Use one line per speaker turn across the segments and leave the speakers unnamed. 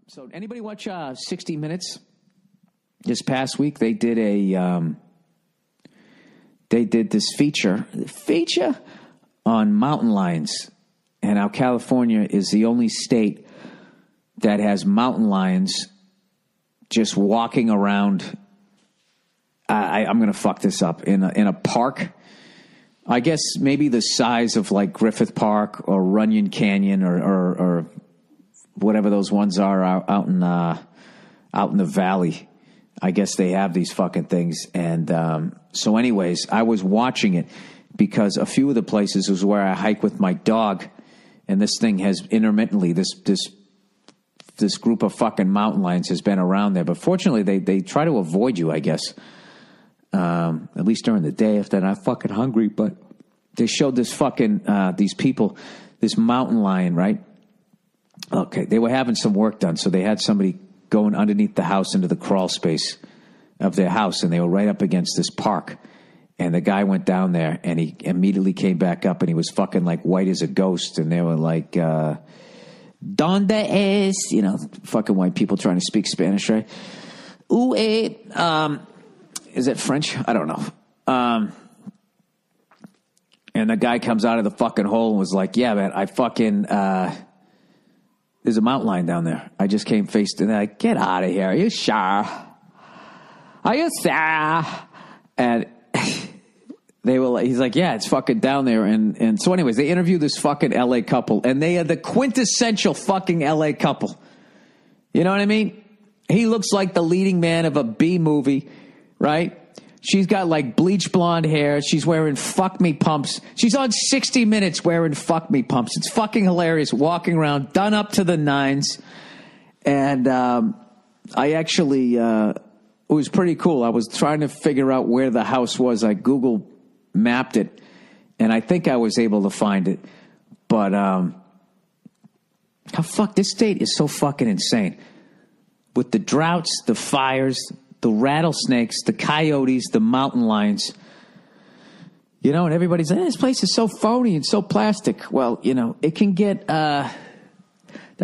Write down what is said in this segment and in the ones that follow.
So anybody watch 60 Minutes? This past week they did this feature on mountain lions, and how California is the only state that has mountain lions just walking around. I'm going to fuck this up in a park. I guess maybe the size of like Griffith Park or Runyon Canyon or whatever those ones are out in the valley. I guess they have these fucking things. And so anyways, I was watching it because a few of the places was where I hike with my dog, and this thing has intermittently, this group of fucking mountain lions has been around there. But fortunately, they try to avoid you, I guess. At least during the day if they're not fucking hungry. But they showed this fucking, these people, this mountain lion, right? Okay, they were having some work done, so they had somebody going underneath the house into the crawl space of their house, and they were right up against this park. And the guy went down there, and he immediately came back up, and he was fucking like white as a ghost. And they were like, "Donde es?" You know, fucking white people trying to speak Spanish, right? Ooh, is it French? I don't know. And the guy comes out of the fucking hole and was like, "Yeah, man, I fucking there's a mountain lion down there. I just came face to that. Get out of here. Are you sure? Are you sure?" And they were like, he's like, "Yeah, it's fucking down there." And so anyways, they interview this fucking LA couple, and they are the quintessential fucking LA couple. You know what I mean? He looks like the leading man of a B movie, right? She's got like bleach blonde hair. She's wearing fuck me pumps. She's on 60 Minutes wearing fuck me pumps. It's fucking hilarious, walking around, done up to the nines. And I actually, it was pretty cool. I was trying to figure out where the house was. I Google mapped it, and I think I was able to find it. But this state is so fucking insane. With the droughts, the fires, the rattlesnakes, the coyotes, the mountain lions. You know, and everybody's like, this place is so phony and so plastic. Well, you know, it can get, that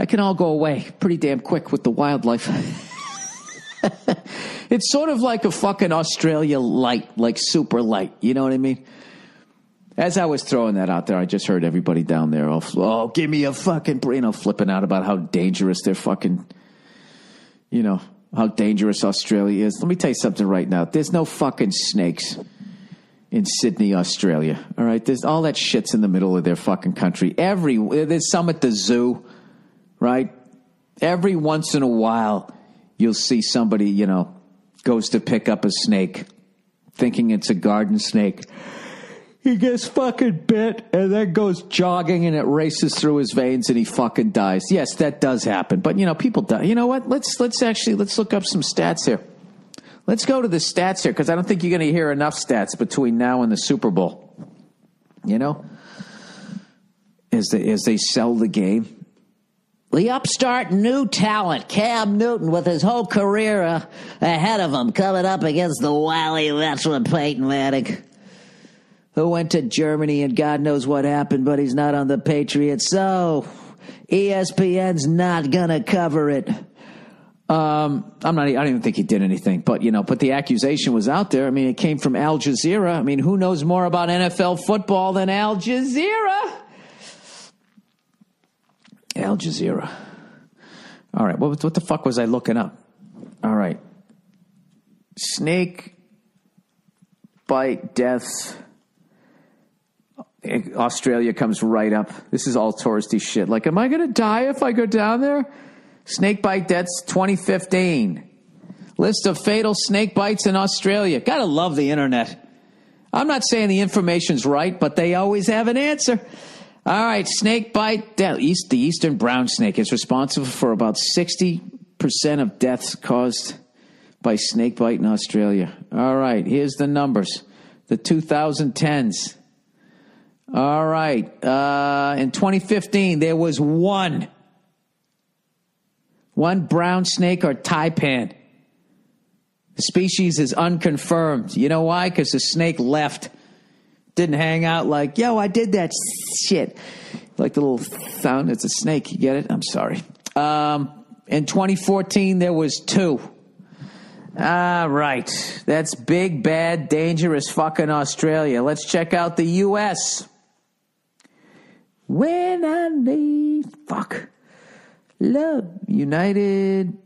can all go away pretty damn quick with the wildlife. It's sort of like a fucking Australia light, like super light. You know what I mean? As I was throwing that out there, I just heard everybody down there, oh, give me a fucking, flipping out about how dangerous they're fucking, you know, how dangerous Australia is. Let me tell you something right now. There's no fucking snakes in Sydney, Australia. All right? There's all that shit's in the middle of their fucking country. There's some at the zoo, right? Every once in a while, you'll see somebody, you know, goes to pick up a snake, thinking it's a garden snake. He gets fucking bit and then goes jogging and it races through his veins and he fucking dies. Yes, that does happen. But, you know, people die. You know what? Let's look up some stats here. Let's go to the stats here because I don't think you're going to hear enough stats between now and the Super Bowl. You know? As they sell the game. The upstart new talent, Cam Newton, with his whole career ahead of him, coming up against the wily veteran Peyton Manning, who went to Germany and God knows what happened, but he's not on the Patriots, so ESPN's not gonna cover it. I don't even think he did anything, but you know, but the accusation was out there. I mean, it came from Al Jazeera. I mean, who knows more about NFL football than Al Jazeera? Al Jazeera. All right, what the fuck was I looking up? All right. Snake bite deaths. Australia comes right up. This is all touristy shit. Like, am I going to die if I go down there? Snake bite deaths 2015. List of fatal snake bites in Australia. Gotta love the internet. I'm not saying the information's right, but they always have an answer. All right, snake bite death. The eastern brown snake is responsible for about 60% of deaths caused by snake bite in Australia. All right, here's the numbers. The 2010s. All right. In 2015, there was one brown snake or taipan. The species is unconfirmed. You know why? Because the snake left. Didn't hang out like, yo, I did that shit. Like the little sound, it's a snake. You get it? I'm sorry. In 2014, there was 2. All right. That's big, bad, dangerous fucking Australia. Let's check out the U.S. When I need love, United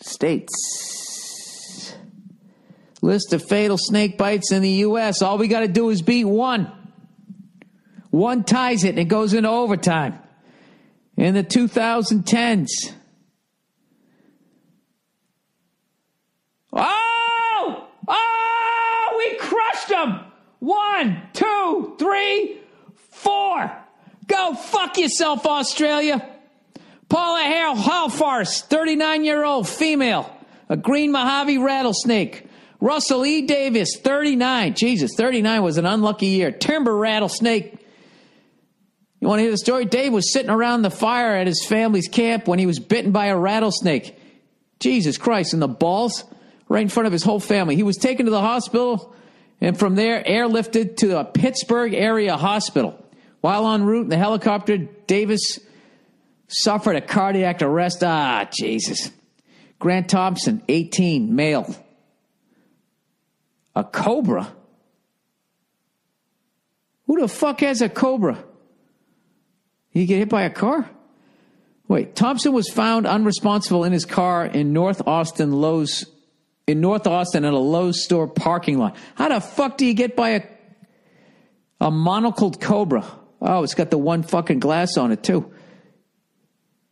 States. List of fatal snake bites in the U.S. All we got to do is beat 1. 1 ties it and it goes into overtime. In the 2010s. Oh, we crushed them. 1, 2, 3, 4. Go fuck yourself, Australia. Paula Halfarst, 39-year-old female, a green Mojave rattlesnake. Russell E. Davis, 39. Jesus, 39 was an unlucky year. Timber rattlesnake. You want to hear the story? Dave was sitting around the fire at his family's camp when he was bitten by a rattlesnake. Jesus Christ, in the balls, right in front of his whole family. He was taken to the hospital and from there airlifted to a Pittsburgh area hospital. While en route in the helicopter, Davis suffered a cardiac arrest. Jesus. Grant Thompson, 18, male. A cobra? Who the fuck has a cobra? He get hit by a car? Wait, Thompson was found unresponsible in his car in North Austin at a Lowe's store parking lot. How the fuck do you get by a monocled cobra? Oh, it's got the one fucking glass on it, too.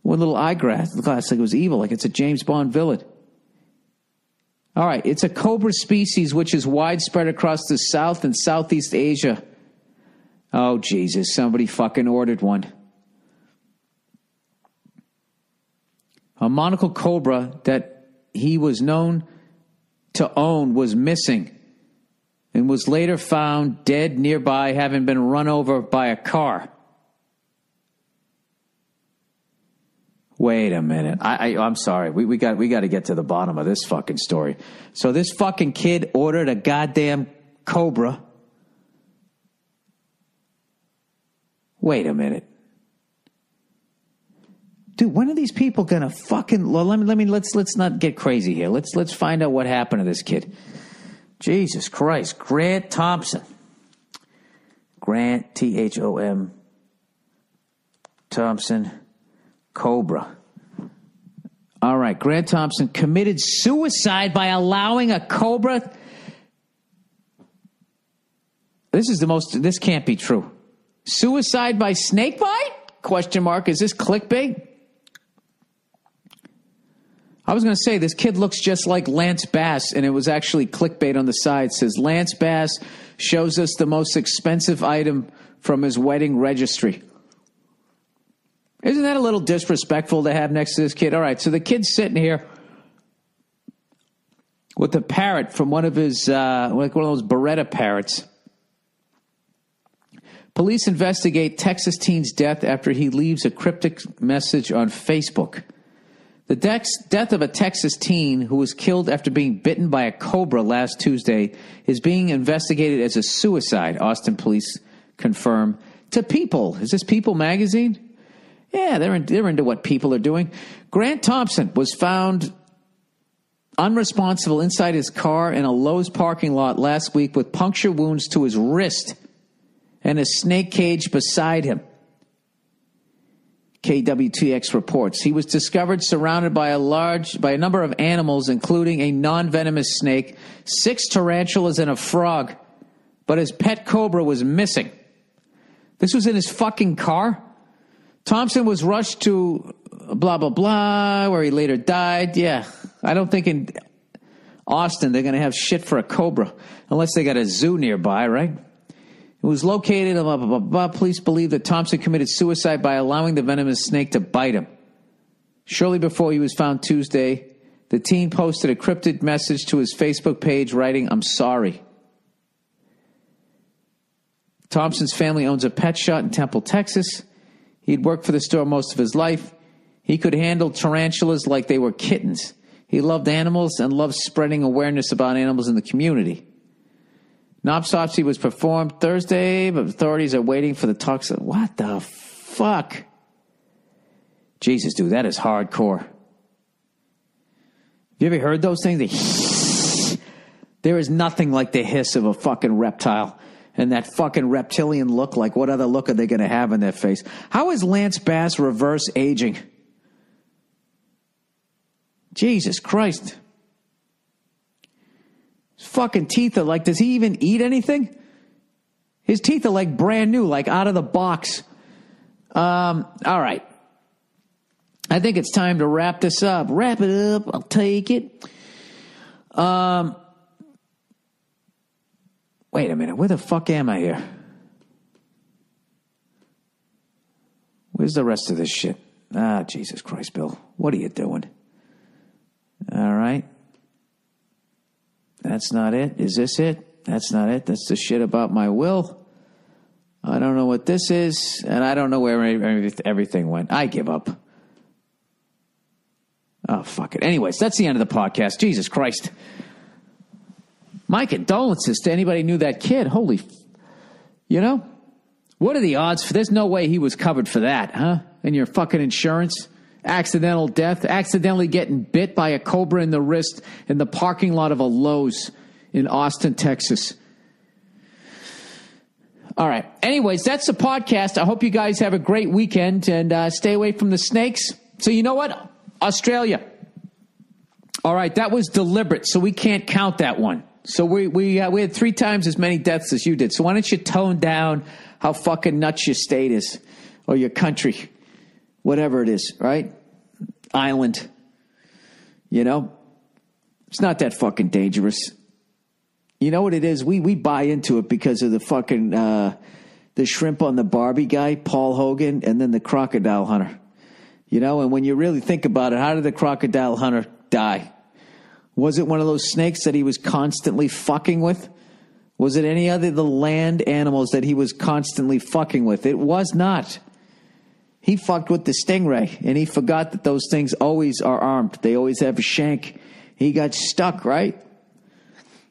One little eyeglass. The glass like it was evil, like it's a James Bond villain. All right, it's a cobra species which is widespread across the South and Southeast Asia. Oh, Jesus, somebody fucking ordered one. A monocle cobra that he was known to own was missing and was later found dead nearby, having been run over by a car. Wait a minute. I'm sorry. We got to get to the bottom of this fucking story. So this fucking kid ordered a goddamn cobra. Wait a minute. Dude, when are these people gonna fucking? Well, let's not get crazy here. Let's find out what happened to this kid. Jesus Christ, Grant Thompson. Grant Thom Thompson, cobra. All right, Grant Thompson committed suicide by allowing a cobra. This can't be true. Suicide by snakebite? Question mark. Is this clickbait? I was going to say, this kid looks just like Lance Bass, and it was actually clickbait on the side. It says, Lance Bass shows us the most expensive item from his wedding registry. Isn't that a little disrespectful to have next to this kid? All right, so the kid's sitting here with a parrot from one of his, like one of those Beretta parrots. Police investigate Texas teen's death after he leaves a cryptic message on Facebook. The death of a Texas teen who was killed after being bitten by a cobra last Tuesday is being investigated as a suicide, Austin police confirm to People. Is this People magazine? Yeah, they're into what people are doing. Grant Thompson was found unresponsible inside his car in a Lowe's parking lot last week with puncture wounds to his wrist and a snake cage beside him. KWTX reports. He was discovered surrounded by a number of animals, including a non-venomous snake, 6 tarantulas, and a frog. But his pet cobra was missing. This was in his fucking car? Thompson was rushed to blah, blah, blah, where he later died. Yeah, I don't think in Austin they're going to have shit for a cobra, unless they got a zoo nearby, right? It was located, blah, blah, blah, blah. Police believe that Thompson committed suicide by allowing the venomous snake to bite him. Shortly before he was found Tuesday, the teen posted a cryptic message to his Facebook page writing, "I'm sorry." Thompson's family owns a pet shop in Temple, Texas. He'd worked for the store most of his life. He could handle tarantulas like they were kittens. He loved animals and loved spreading awareness about animals in the community. An autopsy was performed Thursday, but authorities are waiting for the toxin. What the fuck? Jesus, dude, that is hardcore. Have you ever heard those things? They hiss. There is nothing like the hiss of a fucking reptile. And that fucking reptilian look, like what other look are they going to have in their face? How is Lance Bass reverse aging? Jesus Christ. His fucking teeth are like, does he even eat anything? His teeth are like brand new, like out of the box. All right. I think it's time to wrap this up. Wrap it up. I'll take it. Wait a minute. Where the fuck am I here? Where's the rest of this shit? Jesus Christ, Bill. What are you doing? All right. That's not it. Is this it? That's not it. That's the shit about my will. I don't know what this is, and I don't know where everything went. I give up. Oh, fuck it. Anyways, that's the end of the podcast. Jesus Christ. My condolences to anybody who knew that kid. Holy, what are the odds? There's no way he was covered for that, huh? And your fucking insurance? Accidental death? Accidentally getting bit by a cobra in the wrist in the parking lot of a Lowe's in Austin, Texas. All right. Anyways, that's the podcast. I hope you guys have a great weekend and stay away from the snakes. So you know what? Australia. All right. That was deliberate, so we can't count that one. So we had 3 times as many deaths as you did. So why don't you tone down how fucking nuts your state is or your country, whatever it is, right? Island. It's not that fucking dangerous. You know what it is? We buy into it because of the fucking the shrimp on the Barbie guy, Paul Hogan, and then the crocodile hunter. And when you really think about it, how did the crocodile hunter die? Was it one of those snakes that he was constantly fucking with? Was it any other of the land animals that he was constantly fucking with? It was not. He fucked with the stingray, and he forgot that those things always are armed. They always have a shank. He got stuck, right?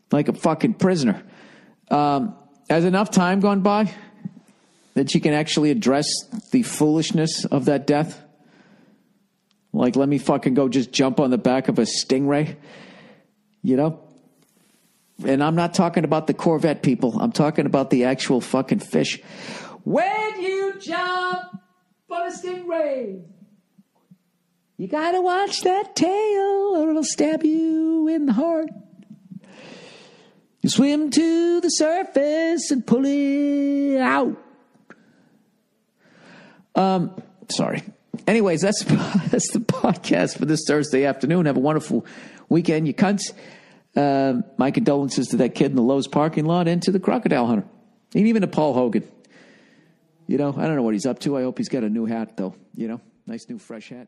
Like a fucking prisoner. Has enough time gone by that you can actually address the foolishness of that death? Like, let me fucking go just jump on the back of a stingray? And I'm not talking about the Corvette people. I'm talking about the actual fucking fish. When you jump on a stingray, you gotta watch that tail or it'll stab you in the heart. You swim to the surface and pull it out. Sorry. Anyways, that's the podcast for this Thursday afternoon. Have a wonderful weekend, you cunts. My condolences to that kid in the Lowe's parking lot and to the crocodile hunter. And even to Paul Hogan. I don't know what he's up to. I hope he's got a new hat, though. Nice new fresh hat.